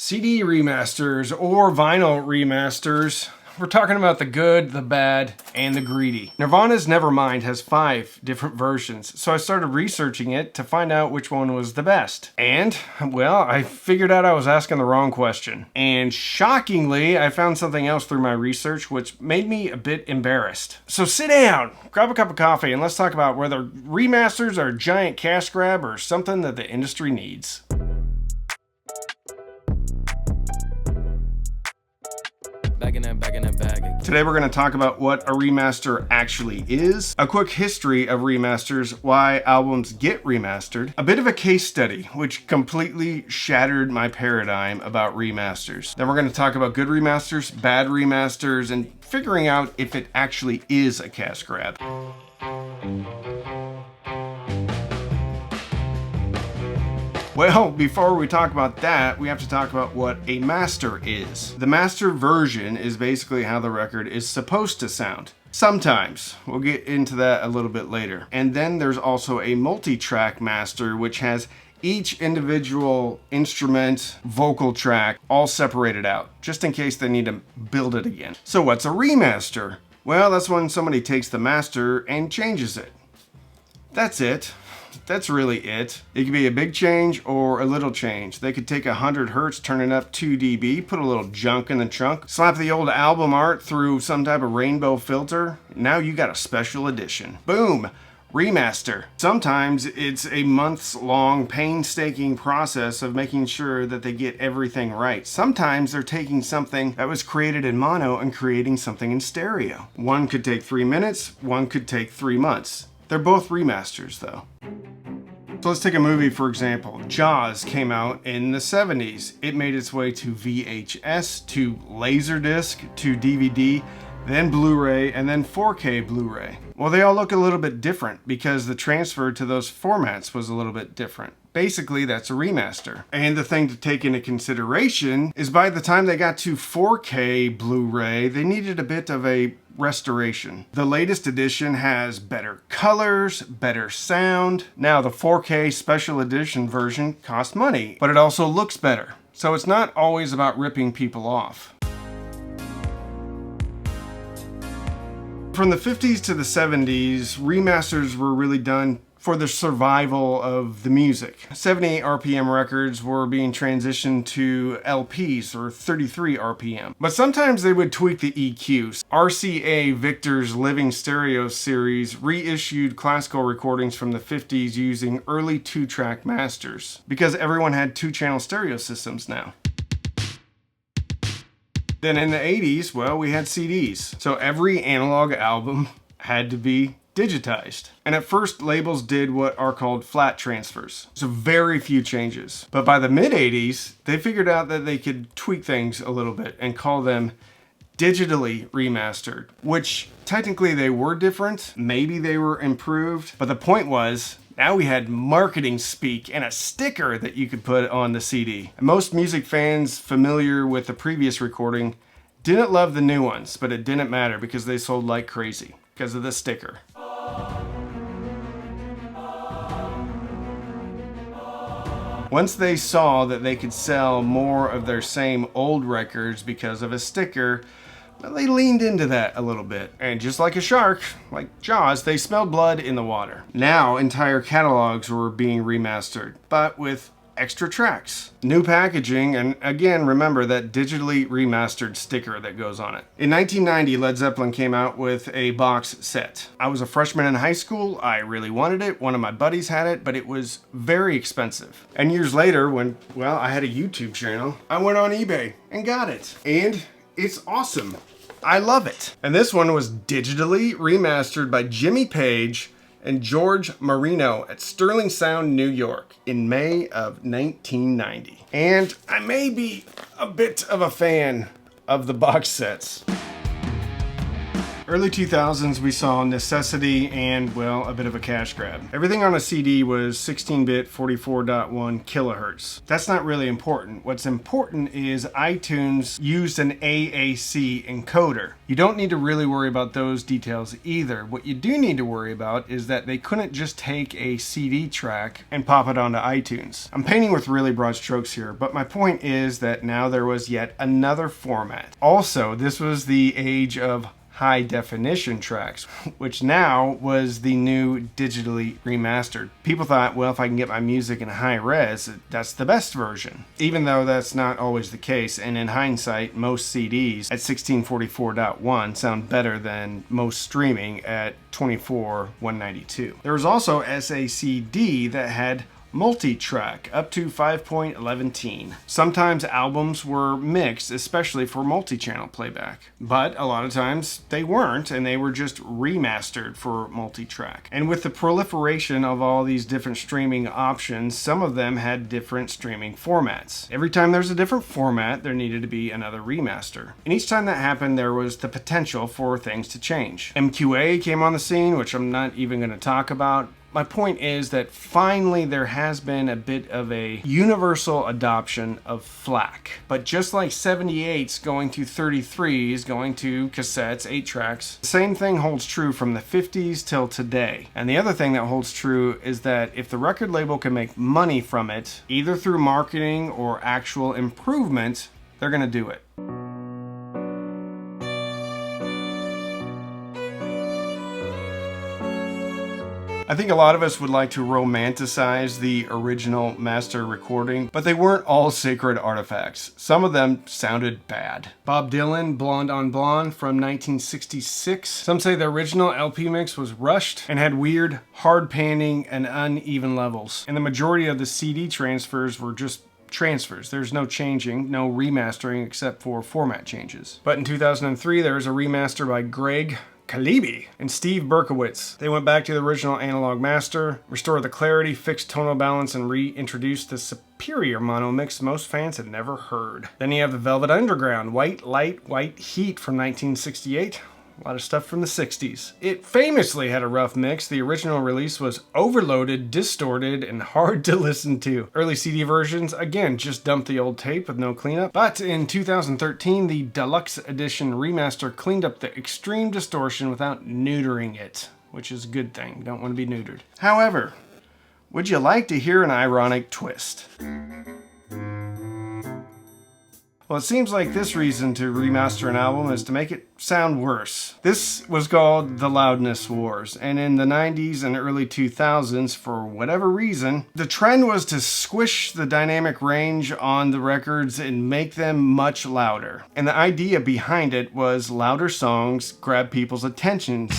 CD remasters or vinyl remasters. We're talking about the good, the bad, and the greedy. Nirvana's Nevermind has 5 different versions, so I started researching it to find out which one was the best. And, well, I figured out I was asking the wrong question. And shockingly, I found something else through my research which made me a bit embarrassed. So sit down, grab a cup of coffee, and let's talk about whether remasters are a giant cash grab or something that the industry needs. Today we're going to talk about what a remaster actually is, a quick history of remasters, why albums get remastered, a bit of a case study which completely shattered my paradigm about remasters. Then we're going to talk about good remasters, bad remasters, and figuring out if it actually is a cash grab. Well, before we talk about that, we have to talk about what a master is. The master version is basically how the record is supposed to sound. Sometimes. We'll get into that a little bit later. And then there's also a multi-track master, which has each individual instrument, vocal track, all separated out, just in case they need to build it again. So what's a remaster? Well, that's when somebody takes the master and changes it. That's it. That's really it. It could be a big change or a little change. They could take 100 hertz, turn it up 2 dB, put a little junk in the trunk, slap the old album art through some type of rainbow filter. Now you got a special edition. Boom! Remaster. Sometimes it's a months-long, painstaking process of making sure that they get everything right. Sometimes they're taking something that was created in mono and creating something in stereo. One could take 3 minutes, one could take 3 months. They're both remasters though. So let's take a movie for example. Jaws came out in the 70s. It made its way to VHS, to Laserdisc, to DVD, then Blu-ray, and then 4K Blu-ray. Well, they all look a little bit different because the transfer to those formats was a little bit different. Basically, that's a remaster. And the thing to take into consideration is by the time they got to 4K Blu-ray, they needed a bit of a restoration. The latest edition has better colors, better sound. Now, the 4K special edition version costs money, but it also looks better. So it's not always about ripping people off. From the 50s to the 70s, remasters were really done for the survival of the music. 78 RPM records were being transitioned to LPs or 33 RPM. But sometimes they would tweak the EQs. RCA Victor's Living Stereo series reissued classical recordings from the 50s using early 2-track masters because everyone had 2-channel stereo systems now. Then in the 80s, well, we had CDs. So every analog album had to be digitized. And at first, labels did what are called flat transfers. So very few changes. But by the mid-80s, they figured out that they could tweak things a little bit and call them digitally remastered, which technically they were different. Maybe they were improved. But the point was, now we had marketing speak and a sticker that you could put on the CD. And most music fans familiar with the previous recording didn't love the new ones, but it didn't matter because they sold like crazy because of the sticker. Once they saw that they could sell more of their same old records because of a sticker, well, they leaned into that a little bit. And just like a shark, like Jaws, they smelled blood in the water. Now entire catalogs were being remastered, but with extra tracks, new packaging, and again, remember that digitally remastered sticker that goes on it. In 1990, Led Zeppelin came out with a box set. I was a freshman in high school. I really wanted it. One of my buddies had it, but it was very expensive. And years later, when, well, I had a YouTube channel, I went on eBay and got it. And it's awesome. I love it. And this one was digitally remastered by Jimmy Page and George Marino at Sterling Sound, New York in May of 1990. And I may be a bit of a fan of the box sets. Early 2000s, we saw necessity and, well, a bit of a cash grab. Everything on a CD was 16-bit 44.1 kilohertz. That's not really important. What's important is iTunes used an AAC encoder. You don't need to really worry about those details either. What you do need to worry about is that they couldn't just take a CD track and pop it onto iTunes. I'm painting with really broad strokes here, but my point is that now there was yet another format. Also, this was the age of high definition tracks, which now was the new digitally remastered. People thought, well, if I can get my music in high res, that's the best version. Even though that's not always the case, and in hindsight, most CDs at 1644.1 sound better than most streaming at 24.192. There was also SACD that had multi-track up to 5.11. Sometimes albums were mixed, especially for multi-channel playback, but a lot of times they weren't, and they were just remastered for multi-track. And with the proliferation of all these different streaming options, some of them had different streaming formats. Every time there's a different format, there needed to be another remaster. And each time that happened, there was the potential for things to change. MQA came on the scene, which I'm not even going to talk about. My point is that finally there has been a bit of a universal adoption of FLAC. But just like 78s going to 33s, going to cassettes, 8 tracks, the same thing holds true from the 50s till today. And the other thing that holds true is that if the record label can make money from it, either through marketing or actual improvement, they're going to do it. I think a lot of us would like to romanticize the original master recording, but they weren't all sacred artifacts. Some of them sounded bad. Bob Dylan, Blonde on Blonde from 1966. Some say the original LP mix was rushed and had weird, hard panning and uneven levels. And the majority of the CD transfers were just transfers. There's no changing, no remastering except for format changes. But in 2003, there was a remaster by Greg Kalibi and Steve Berkowitz. They went back to the original analog master, restored the clarity, fixed tonal balance, and reintroduced the superior mono mix most fans had never heard. Then you have the Velvet Underground, White Light, White Heat from 1968. A lot of stuff from the 60s. It famously had a rough mix. The original release was overloaded, distorted, and hard to listen to. Early CD versions, again, just dumped the old tape with no cleanup. But in 2013, the Deluxe Edition remaster cleaned up the extreme distortion without neutering it, which is a good thing. Don't want to be neutered. However, would you like to hear an ironic twist? Well, it seems like this reason to remaster an album is to make it sound worse. This was called the Loudness Wars, and in the 90s and early 2000s, for whatever reason, the trend was to squish the dynamic range on the records and make them much louder. And the idea behind it was louder songs grab people's attention.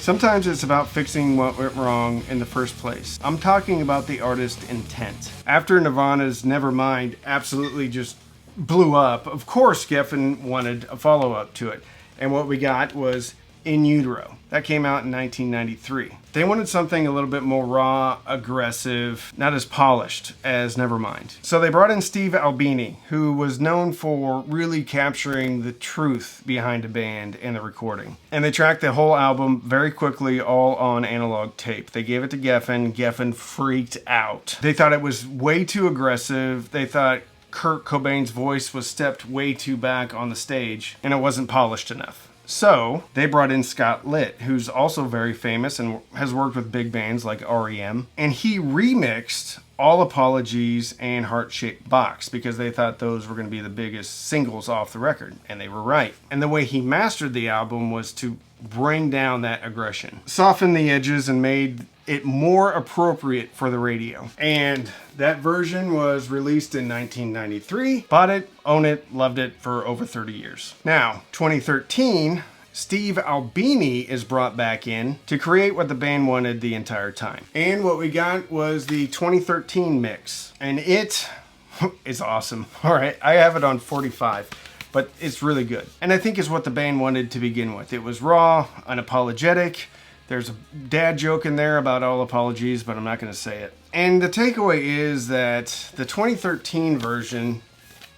Sometimes it's about fixing what went wrong in the first place. I'm talking about the artist's intent. After Nirvana's Nevermind absolutely just blew up, of course Geffen wanted a follow-up to it. And what we got was In Utero. That came out in 1993. They wanted something a little bit more raw, aggressive, not as polished as Nevermind. So they brought in Steve Albini, who was known for really capturing the truth behind a band and the recording. And they tracked the whole album very quickly, all on analog tape. They gave it to Geffen. Geffen freaked out. They thought it was way too aggressive. They thought Kurt Cobain's voice was stepped way too back on the stage, and it wasn't polished enough. So they brought in Scott Litt, who's also very famous and has worked with big bands like REM. And he remixed All Apologies and Heart-Shaped Box because they thought those were going to be the biggest singles off the record. And they were right. And the way he mastered the album was to bring down that aggression, soften the edges, and made it more appropriate for the radio. And that version was released in 1993. Bought it, own it, loved it for over 30 years. Now, 2013, Steve Albini is brought back in to create what the band wanted the entire time. And what we got was the 2013 mix. And it is awesome. All right, I have it on 45. But it's really good. And I think it's what the band wanted to begin with. It was raw, unapologetic. There's a dad joke in there about all apologies, but I'm not going to say it. And the takeaway is that the 2013 version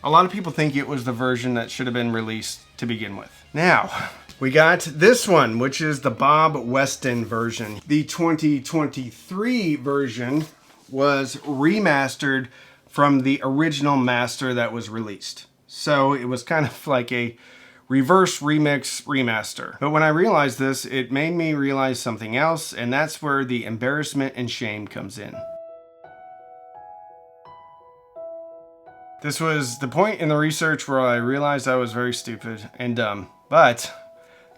A lot of people think it was the version that should have been released to begin with. Now, we got this one, which is the Bob Weston version. The 2023 version was remastered from the original master that was released. So it was kind of like a reverse remix remaster. But when I realized this, it made me realize something else, and that's where the embarrassment and shame comes in. This was the point in the research where I realized I was very stupid and dumb. But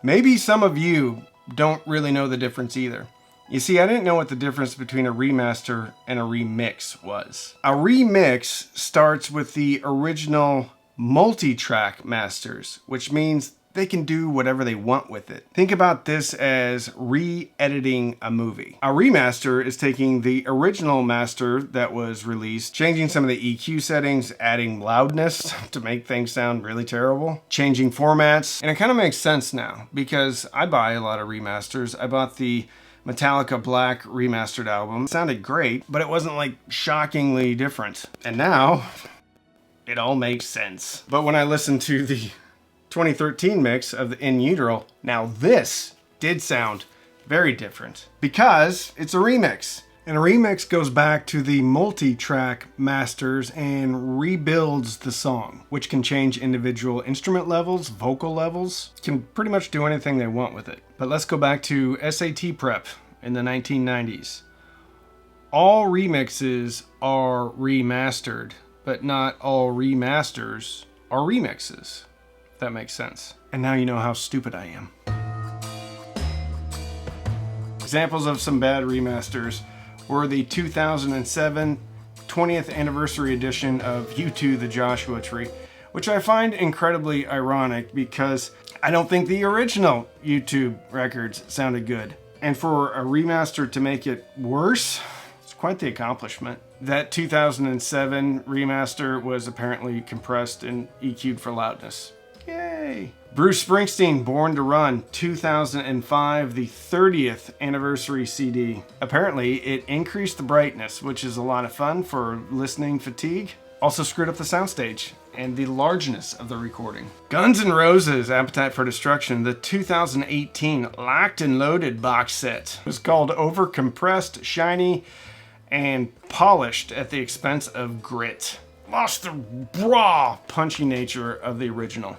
maybe some of you don't really know the difference either. You see, I didn't know what the difference between a remaster and a remix was. A remix starts with the original multi-track masters, which means they can do whatever they want with it. Think about this as re-editing a movie. A remaster is taking the original master that was released, changing some of the EQ settings, adding loudness to make things sound really terrible, changing formats. And it kind of makes sense now because I buy a lot of remasters. I bought the Metallica Black remastered album. It sounded great, but it wasn't like shockingly different. And now it all makes sense. But when I listened to the 2013 mix of the In Utero, now this did sound very different because it's a remix. And a remix goes back to the multi-track masters and rebuilds the song, which can change individual instrument levels, vocal levels, can pretty much do anything they want with it. But let's go back to SAT prep in the 1990s. All remixes are remastered, but not all remasters are remixes. That makes sense. And now you know how stupid I am. Examples of some bad remasters were the 2007 20th anniversary edition of U2 The Joshua Tree, which I find incredibly ironic because I don't think the original YouTube records sounded good. And for a remaster to make it worse, it's quite the accomplishment. That 2007 remaster was apparently compressed and EQ'd for loudness. Yay! Bruce Springsteen, Born to Run, 2005, the 30th anniversary CD. Apparently, it increased the brightness, which is a lot of fun for listening fatigue. Also screwed up the soundstage and the largeness of the recording. Guns N' Roses, Appetite for Destruction, the 2018 Locked and Loaded box set. It was called Overcompressed, Shiny, and Polished at the expense of grit. Lost the raw, punchy nature of the original.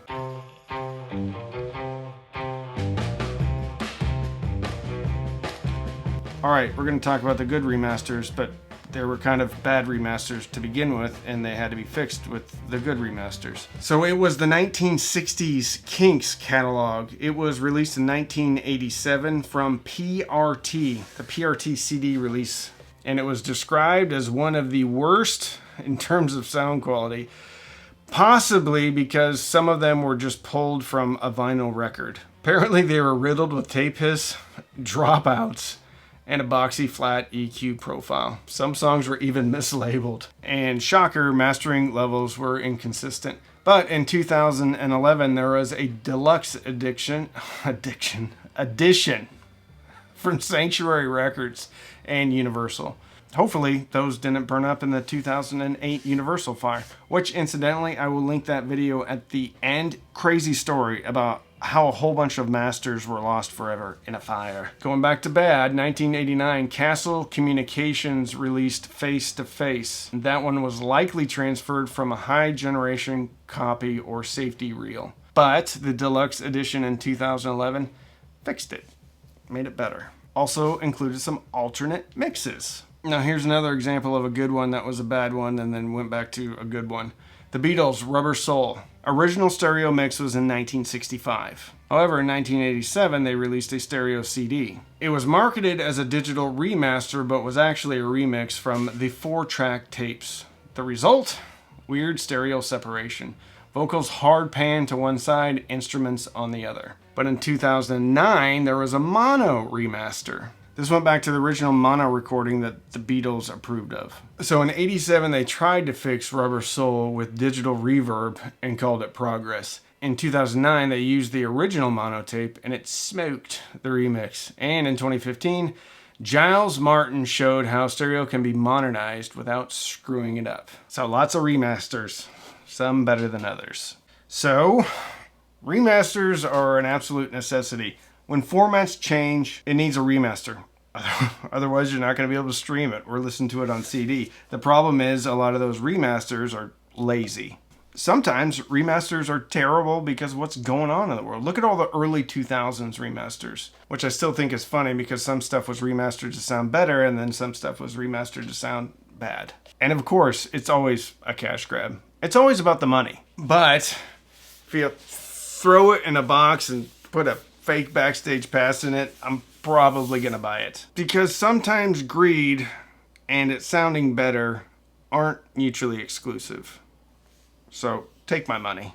Alright, we're going to talk about the good remasters, but there were kind of bad remasters to begin with, and they had to be fixed with the good remasters. So it was the 1960s Kinks catalog. It was released in 1987 from PRT, the PRT CD release, and it was described as one of the worst in terms of sound quality, possibly because some of them were just pulled from a vinyl record. Apparently they were riddled with tape hiss, dropouts, and a boxy flat EQ profile. Some songs were even mislabeled. And shocker, mastering levels were inconsistent. But in 2011 there was a deluxe edition from Sanctuary Records and Universal. Hopefully those didn't burn up in the 2008 Universal fire, which incidentally, I will link that video at the end. Crazy story about how a whole bunch of masters were lost forever in a fire. Going back to bad, 1989, Castle Communications released Face to Face. That one was likely transferred from a high generation copy or safety reel. But the deluxe edition in 2011 fixed it, made it better. Also included some alternate mixes. Now here's another example of a good one that was a bad one and then went back to a good one. The Beatles' Rubber Soul. Original stereo mix was in 1965. However, in 1987 they released a stereo CD. It was marketed as a digital remaster but was actually a remix from the 4-track tapes. The result? Weird stereo separation. Vocals hard pan to one side, instruments on the other. But in 2009 there was a mono remaster. This went back to the original mono recording that the Beatles approved of. So in '87, they tried to fix Rubber Soul with digital reverb and called it Progress. In 2009, they used the original mono tape and it smoked the remix. And in 2015, Giles Martin showed how stereo can be modernized without screwing it up. So lots of remasters. some better than others. So, remasters are an absolute necessity. When formats change, it needs a remaster. Otherwise, you're not going to be able to stream it or listen to it on CD. The problem is a lot of those remasters are lazy. Sometimes remasters are terrible because of what's going on in the world. Look at all the early 2000s remasters, which I still think is funny because some stuff was remastered to sound better and then some stuff was remastered to sound bad. And of course, it's always a cash grab. It's always about the money. But if you throw it in a box and put a fake backstage pass in it, I'm probably gonna buy it. Because sometimes greed and it sounding better aren't mutually exclusive. So take my money.